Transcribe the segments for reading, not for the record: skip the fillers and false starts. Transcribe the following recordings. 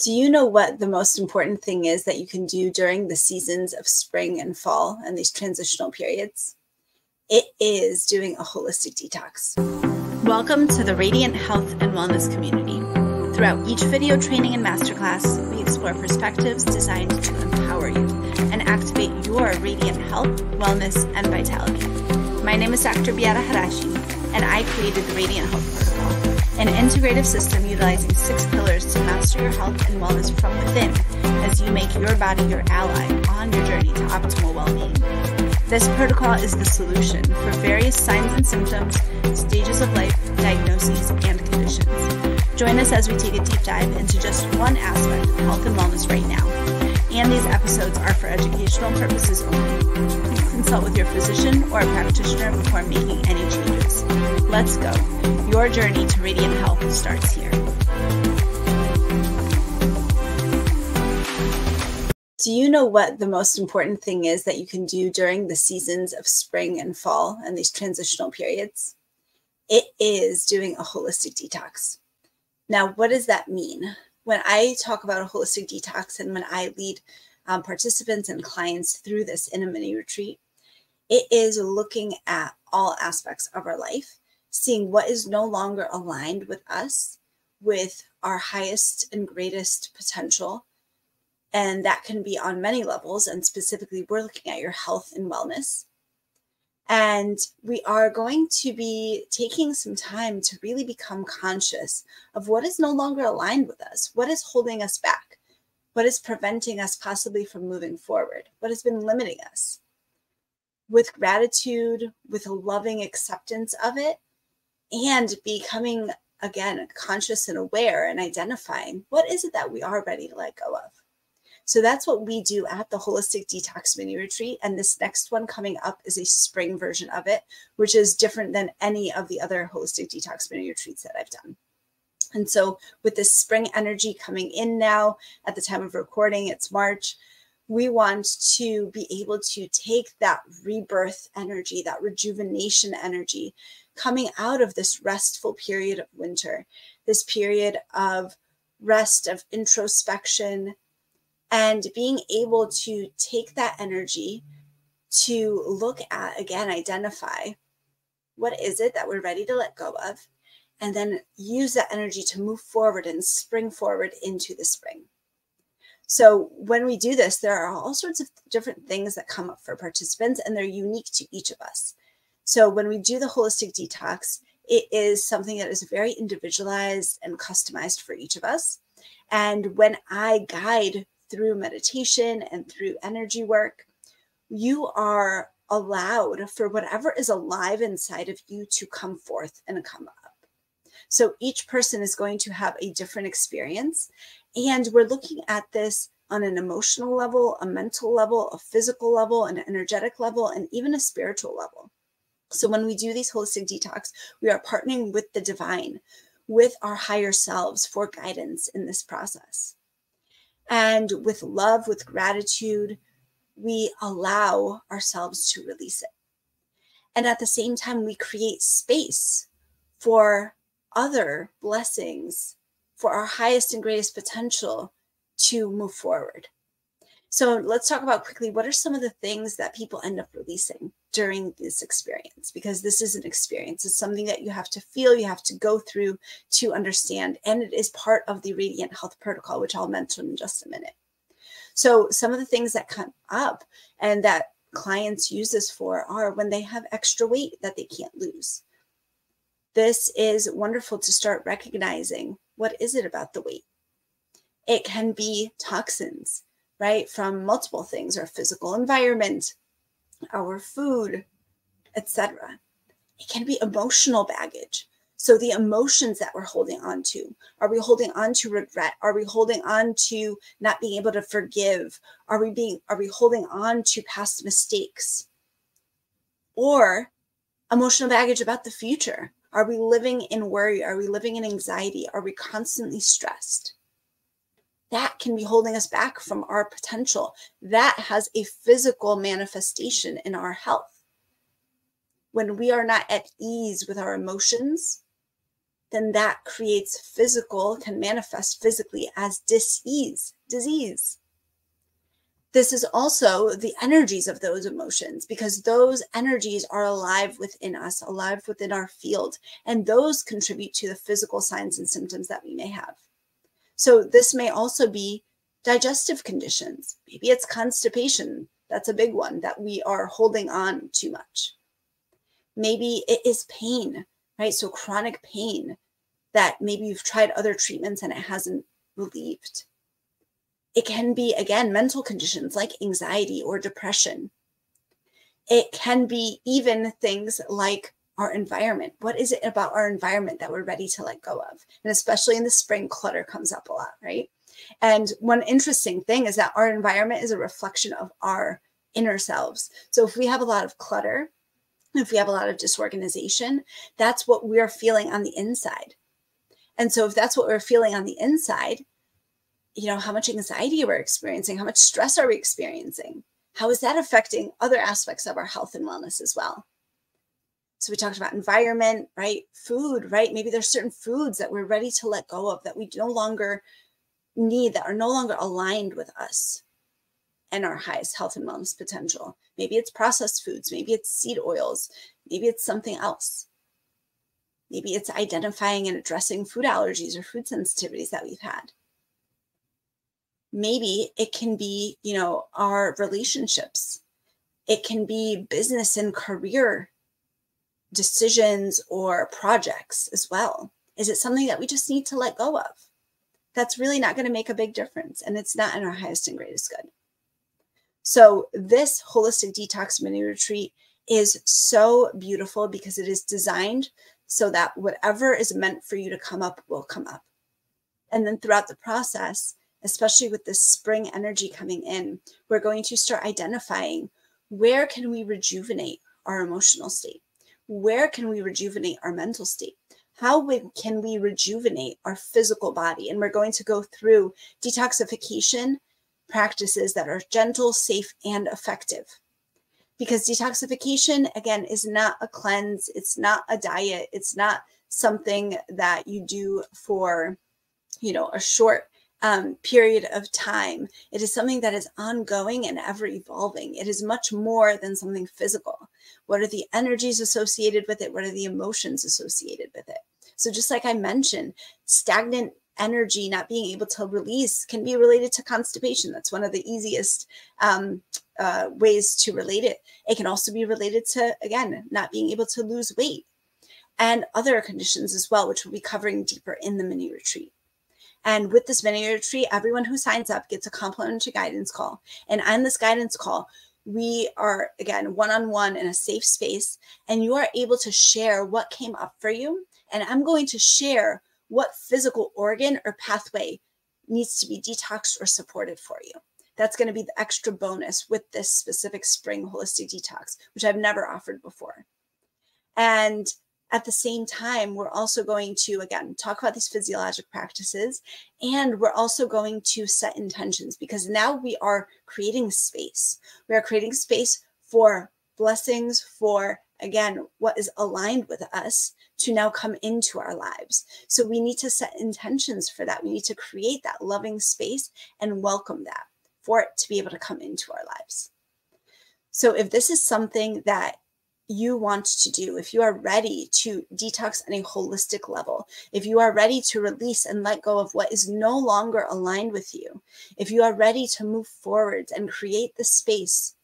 Do you know what the most important thing is that you can do during the seasons of spring and fall and these transitional periods? It is doing a holistic detox. Welcome to the Radiant Health and Wellness community. Throughout each video training and masterclass, we explore perspectives designed to empower you and activate your radiant health, wellness, and vitality. My name is Dr. Beata Harasim, and I created the Radiant Health Protocol, an integrative system utilizing 6 pillars to master your health and wellness from within as you make your body your ally on your journey to optimal well-being. This protocol is the solution for various signs and symptoms, stages of life, diagnoses, and conditions. Join us as we take a deep dive into just one aspect of health and wellness right now. And these episodes are for educational purposes only. Please consult with your physician or a practitioner before making any changes. Let's go. Your journey to radiant health starts here. Do you know what the most important thing is that you can do during the seasons of spring and fall and these transitional periods? It is doing a holistic detox. Now, what does that mean? When I talk about a holistic detox and when I lead participants and clients through this in a mini retreat, it is looking at all aspects of our life, seeing what is no longer aligned with us, with our highest and greatest potential. And that can be on many levels. And specifically, we're looking at your health and wellness. And we are going to be taking some time to really become conscious of what is no longer aligned with us, what is holding us back, what is preventing us possibly from moving forward, what has been limiting us. With gratitude, with a loving acceptance of it, and becoming, again, conscious and aware and identifying what is it that we are ready to let go of. So that's what we do at the Holistic Detox Mini-Retreat. And this next one coming up is a spring version of it, which is different than any of the other Holistic Detox Mini-Retreats that I've done. And so with this spring energy coming in now, at the time of recording, it's March, we want to be able to take that rebirth energy, that rejuvenation energy coming out of this restful period of winter, this period of rest, of introspection, and being able to take that energy to look at, again, identify what is it that we're ready to let go of, and then use that energy to move forward and spring forward into the spring. So when we do this, there are all sorts of different things that come up for participants, and they're unique to each of us. So when we do the holistic detox, it is something that is very individualized and customized for each of us. And when I guide through meditation and through energy work, you are allowed for whatever is alive inside of you to come forth and come up. So each person is going to have a different experience. And we're looking at this on an emotional level, a mental level, a physical level, an energetic level, and even a spiritual level. So when we do these holistic detox, we are partnering with the divine, with our higher selves for guidance in this process. And with love, with gratitude, we allow ourselves to release it. And at the same time, we create space for other blessings, for our highest and greatest potential to move forward. So let's talk about quickly, what are some of the things that people end up releasing during this experience? Because this is an experience. It's something that you have to feel, you have to go through to understand. And it is part of the Radiant Health Protocol, which I'll mention in just a minute. So some of the things that come up and that clients use this for are when they have extra weight that they can't lose. This is wonderful to start recognizing, what is it about the weight? It can be toxins, right? From multiple things, our physical environment, our food, etc. It can be emotional baggage. So the emotions that we're holding on to, are we holding on to regret? Are we holding on to not being able to forgive? Are we holding on to past mistakes? Or emotional baggage about the future? Are we living in worry? Are we living in anxiety? Are we constantly stressed? That can be holding us back from our potential. That has a physical manifestation in our health. When we are not at ease with our emotions, then that creates can manifest physically as disease. This is also the energies of those emotions, because those energies are alive within us, alive within our field, and those contribute to the physical signs and symptoms that we may have. So this may also be digestive conditions. Maybe it's constipation. That's a big one that we are holding on too much. Maybe it is pain, right? So chronic pain that maybe you've tried other treatments and it hasn't relieved. It can be, again, mental conditions like anxiety or depression. It can be even things like our environment. What is it about our environment that we're ready to let go of? And especially in the spring, clutter comes up a lot, right? And one interesting thing is that our environment is a reflection of our inner selves. So if we have a lot of clutter, if we have a lot of disorganization, that's what we're feeling on the inside. And so if that's what we're feeling on the inside, how much anxiety we're experiencing, how much stress are we experiencing? How is that affecting other aspects of our health and wellness as well? So we talked about environment, right? Food, right? Maybe there's certain foods that we're ready to let go of, that we no longer need, that are no longer aligned with us and our highest health and wellness potential. Maybe it's processed foods. Maybe it's seed oils. Maybe it's something else. Maybe it's identifying and addressing food allergies or food sensitivities that we've had. Maybe it can be, our relationships. It can be business and career decisions or projects as well. Is it something that we just need to let go of? That's really not going to make a big difference, and it's not in our highest and greatest good. So this holistic detox mini retreat is so beautiful because it is designed so that whatever is meant for you to come up will come up. And then throughout the process, especially with this spring energy coming in, we're going to start identifying, where can we rejuvenate our emotional state? Where can we rejuvenate our mental state? How can we rejuvenate our physical body? And we're going to go through detoxification practices that are gentle, safe, and effective. Because detoxification, again, is not a cleanse. It's not a diet. It's not something that you do for, a short period of time. It is something that is ongoing and ever evolving. It is much more than something physical. What are the energies associated with it? What are the emotions associated with it? So just like I mentioned, stagnant energy not being able to release can be related to constipation. That's one of the easiest ways to relate it. It can also be related to, again, not being able to lose weight and other conditions as well, which we'll be covering deeper in the mini retreat. And with this mini retreat, everyone who signs up gets a complimentary guidance call. And on this guidance call, we are, again, one-on-one in a safe space, and you are able to share what came up for you. And I'm going to share what physical organ or pathway needs to be detoxed or supported for you. That's going to be the extra bonus with this specific spring holistic detox, which I've never offered before. And at the same time, we're also going to, again, talk about these physiologic practices, and we're also going to set intentions, because now we are creating space. We are creating space for blessings, for, again, what is aligned with us to now come into our lives. So we need to set intentions for that. We need to create that loving space and welcome that for it to be able to come into our lives. So if this is something that you want to do, if you are ready to detox on a holistic level, if you are ready to release and let go of what is no longer aligned with you, if you are ready to move forward and create the space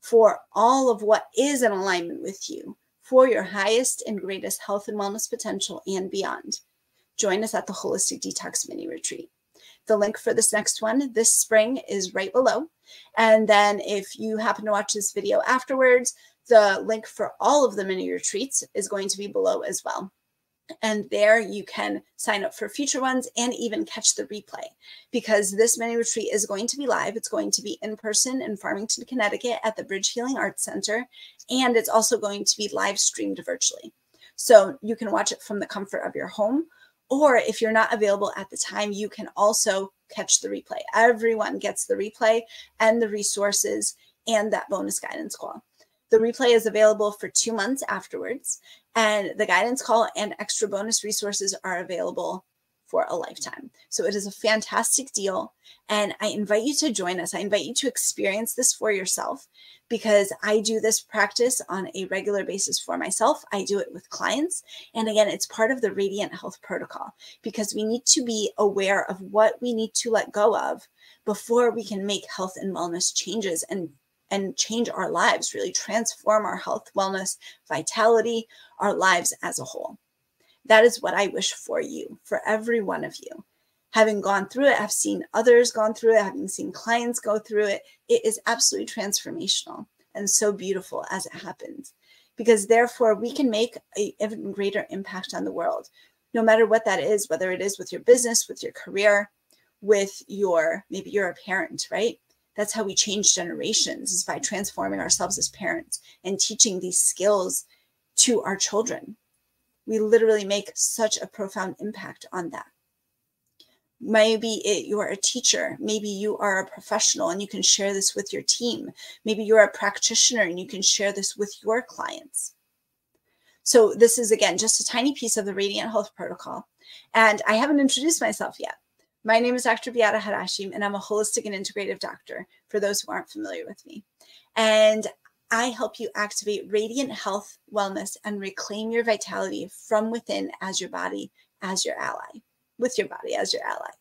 for all of what is in alignment with you, for your highest and greatest health and wellness potential and beyond, join us at the Holistic Detox Mini-Retreat. The link for this next one this spring is right below. And then if you happen to watch this video afterwards, the link for all of the mini retreats is going to be below as well. And there you can sign up for future ones and even catch the replay, because this mini retreat is going to be live. It's going to be in person in Farmington, Connecticut at the Bridge Healing Arts Center. And it's also going to be live streamed virtually. So you can watch it from the comfort of your home, or if you're not available at the time, you can also catch the replay. Everyone gets the replay and the resources and that bonus guidance call. The replay is available for 2 months afterwards, and the guidance call and extra bonus resources are available for a lifetime. So it is a fantastic deal, and I invite you to join us. I invite you to experience this for yourself, because I do this practice on a regular basis for myself. I do it with clients. And again, it's part of the Radiant Health Protocol, because we need to be aware of what we need to let go of before we can make health and wellness changes and change our lives, really transform our health, wellness, vitality, our lives as a whole. That is what I wish for you, for every one of you. Having gone through it, I've seen others gone through it, having seen clients go through it, it is absolutely transformational and so beautiful as it happens, because therefore we can make an even greater impact on the world, no matter what that is, whether it is with your business, with your career, with maybe you're a parent, right? That's how we change generations, is by transforming ourselves as parents and teaching these skills to our children. We literally make such a profound impact on that. Maybe you're a teacher. Maybe you are a professional and you can share this with your team. Maybe you're a practitioner and you can share this with your clients. So this is, again, just a tiny piece of the Radiant Health Protocol. And I haven't introduced myself yet. My name is Dr. Beata Harasim, and I'm a holistic and integrative doctor, for those who aren't familiar with me. And I help you activate radiant health, wellness, and reclaim your vitality from within as your body, as your ally, with your body as your ally.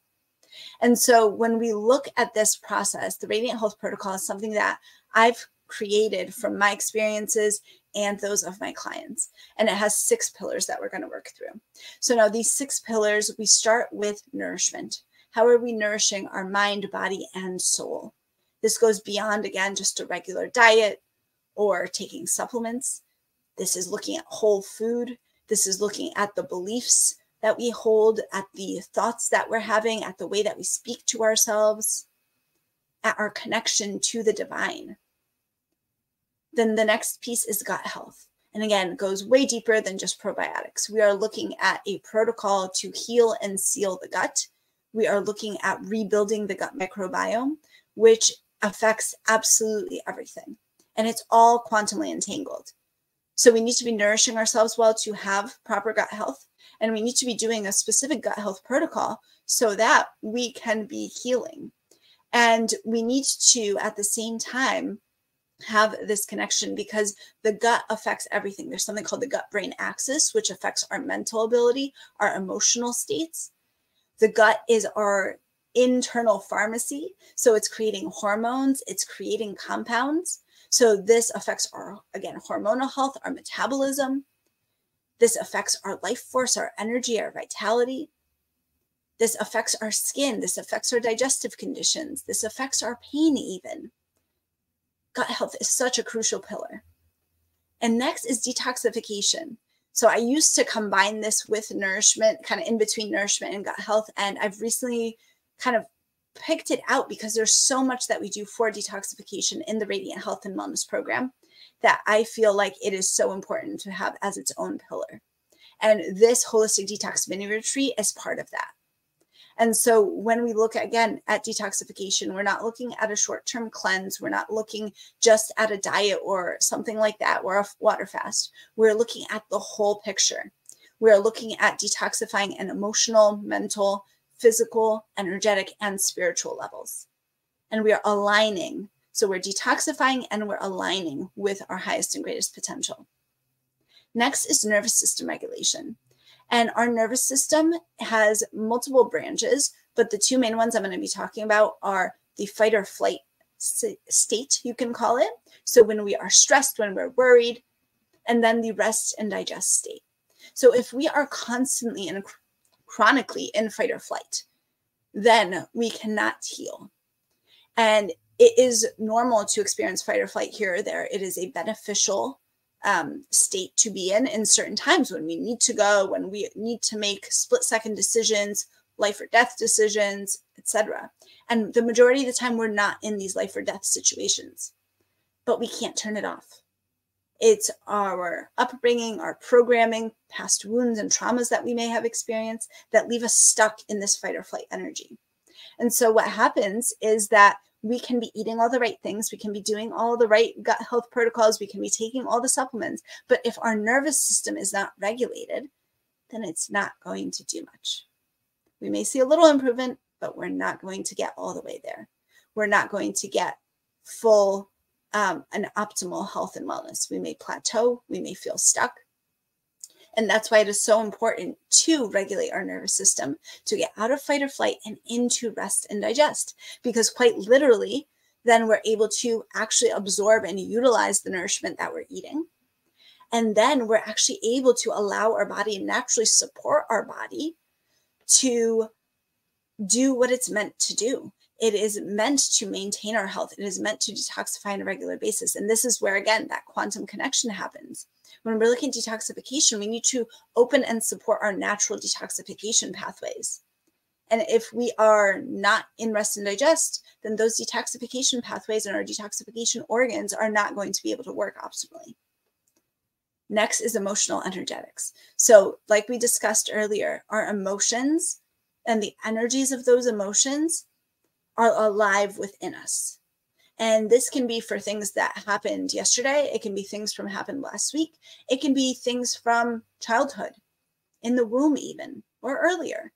And so when we look at this process, the Radiant Health Protocol is something that I've created from my experiences and those of my clients. And it has 6 pillars that we're going to work through. So now these 6 pillars, we start with nourishment. How are we nourishing our mind, body, and soul? This goes beyond, again, just a regular diet or taking supplements. This is looking at whole food. This is looking at the beliefs that we hold, at the thoughts that we're having, at the way that we speak to ourselves, at our connection to the divine. Then the next piece is gut health. And again, it goes way deeper than just probiotics. We are looking at a protocol to heal and seal the gut. We are looking at rebuilding the gut microbiome, which affects absolutely everything. And it's all quantumly entangled. So we need to be nourishing ourselves well to have proper gut health. And we need to be doing a specific gut health protocol so that we can be healing. And we need to, at the same time, have this connection, because the gut affects everything. There's something called the gut-brain axis, which affects our mental ability, our emotional states. The gut is our internal pharmacy. So it's creating hormones, it's creating compounds. So this affects our, again, hormonal health, our metabolism. This affects our life force, our energy, our vitality. This affects our skin. This affects our digestive conditions. This affects our pain even. Gut health is such a crucial pillar. And next is detoxification. So I used to combine this with nourishment, kind of in between nourishment and gut health. And I've recently kind of picked it out because there's so much that we do for detoxification in the Radiant Health and Wellness program that I feel like it is so important to have as its own pillar. And this Holistic Detox Mini-Retreat is part of that. And so when we look again at detoxification, we're not looking at a short-term cleanse. We're not looking just at a diet or something like that, or a water fast. We're looking at the whole picture. We're looking at detoxifying an emotional, mental, physical, energetic, and spiritual levels. And we are aligning. So we're detoxifying and we're aligning with our highest and greatest potential. Next is nervous system regulation. And our nervous system has multiple branches, but the 2 main ones I'm going to be talking about are the fight or flight state, you can call it. So when we are stressed, when we're worried, and then the rest and digest state. So if we are constantly and chronically in fight or flight, then we cannot heal. And it is normal to experience fight or flight here or there. It is a beneficial state to be in certain times when we need to go, when we need to make split-second decisions, life or death decisions, etc. And the majority of the time, we're not in these life or death situations, but we can't turn it off. It's our upbringing, our programming, past wounds and traumas that we may have experienced that leave us stuck in this fight or flight energy. And so what happens is that We can be eating all the right things. We can be doing all the right gut health protocols. We can be taking all the supplements. But if our nervous system is not regulated, then it's not going to do much. We may see a little improvement, but we're not going to get all the way there. We're not going to get full and optimal health and wellness. We may plateau. We may feel stuck. And that's why it is so important to regulate our nervous system, to get out of fight or flight and into rest and digest. Because quite literally, then we're able to actually absorb and utilize the nourishment that we're eating. And then we're actually able to allow our body and naturally support our body to do what it's meant to do. It is meant to maintain our health. It is meant to detoxify on a regular basis. And this is where, again, that quantum connection happens. When we're looking at detoxification, we need to open and support our natural detoxification pathways. And if we are not in rest and digest, then those detoxification pathways and our detoxification organs are not going to be able to work optimally. Next is emotional energetics. So like we discussed earlier, our emotions and the energies of those emotions are alive within us. And this can be for things that happened yesterday. It can be things from happened last week. It can be things from childhood, in the womb even, or earlier.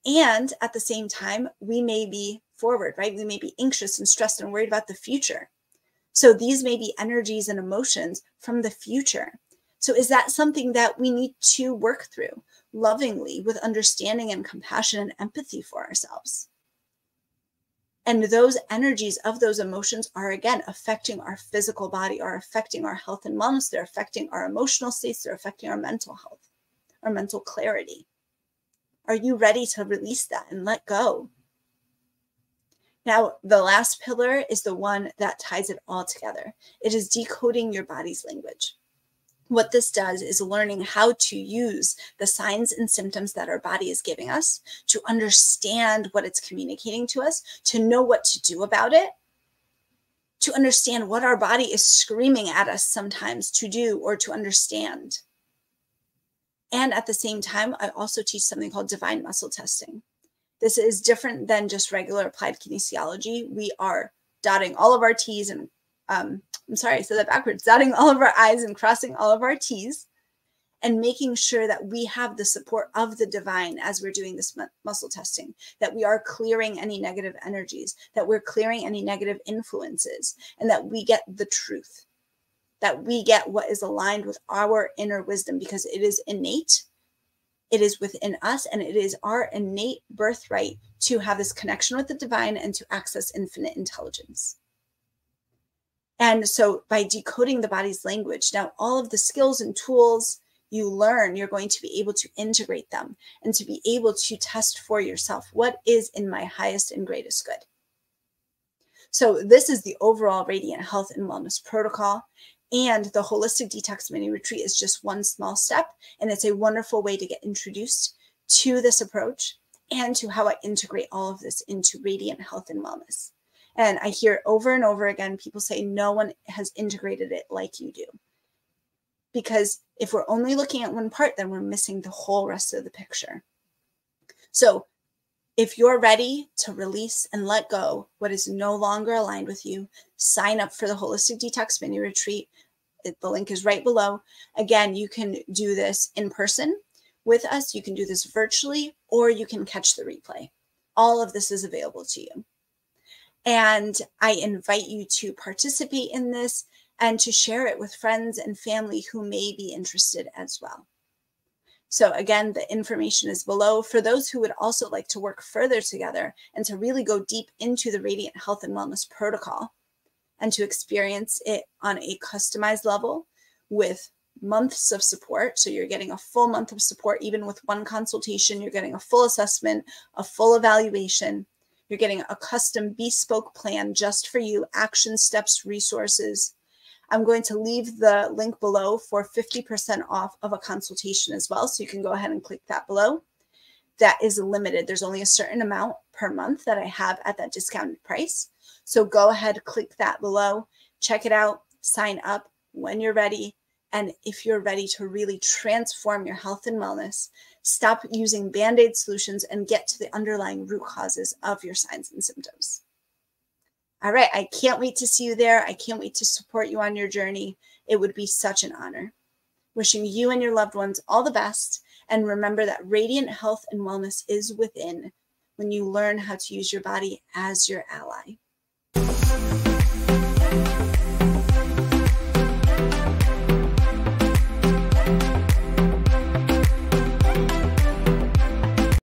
And at the same time, we may be forward, right? We may be anxious and stressed and worried about the future. So these may be energies and emotions from the future. So is that something that we need to work through lovingly with understanding and compassion and empathy for ourselves? And those energies of those emotions are, again, affecting our physical body, are affecting our health and wellness. They're affecting our emotional states. They're affecting our mental health, our mental clarity. Are you ready to release that and let go? Now, the last pillar is the one that ties it all together. It is decoding your body's language. What this does is learning how to use the signs and symptoms that our body is giving us to understand what it's communicating to us, to know what to do about it, to understand what our body is screaming at us sometimes to do or to understand. And at the same time, I also teach something called divine muscle testing. This is different than just regular applied kinesiology. We are dotting all of our T's and I'm sorry, I said that backwards, dotting all of our I's and crossing all of our T's and making sure that we have the support of the divine as we're doing this muscle testing, that we are clearing any negative energies, that we're clearing any negative influences, and that we get the truth, that we get what is aligned with our inner wisdom, because it is innate, it is within us, and it is our innate birthright to have this connection with the divine and to access infinite intelligence. And so by decoding the body's language, now all of the skills and tools you learn, you're going to be able to integrate them and to be able to test for yourself what is in my highest and greatest good. So this is the overall Radiant Health and Wellness Protocol. And the Holistic Detox Mini-Retreat is just one small step. And it's a wonderful way to get introduced to this approach and to how I integrate all of this into Radiant Health and Wellness. And I hear over and over again, people say no one has integrated it like you do. Because if we're only looking at one part, then we're missing the whole rest of the picture. So if you're ready to release and let go what is no longer aligned with you, sign up for the Holistic Detox Mini-Retreat. The link is right below. Again, you can do this in person with us. You can do this virtually, or you can catch the replay. All of this is available to you. And I invite you to participate in this and to share it with friends and family who may be interested as well. So again, the information is below for those who would also like to work further together and to really go deep into the Radiant Health and Wellness Protocol and to experience it on a customized level with months of support. So you're getting a full month of support. Even with one consultation, you're getting a full assessment, a full evaluation. You're getting a custom bespoke plan just for you, action steps, resources. I'm going to leave the link below for 50% off of a consultation as well. So you can go ahead and click that below. That is limited. There's only a certain amount per month that I have at that discounted price. So go ahead, click that below, check it out, sign up when you're ready. And if you're ready to really transform your health and wellness, stop using Band-Aid solutions and get to the underlying root causes of your signs and symptoms. All right, I can't wait to see you there. I can't wait to support you on your journey. It would be such an honor. Wishing you and your loved ones all the best. And remember that radiant health and wellness is within when you learn how to use your body as your ally.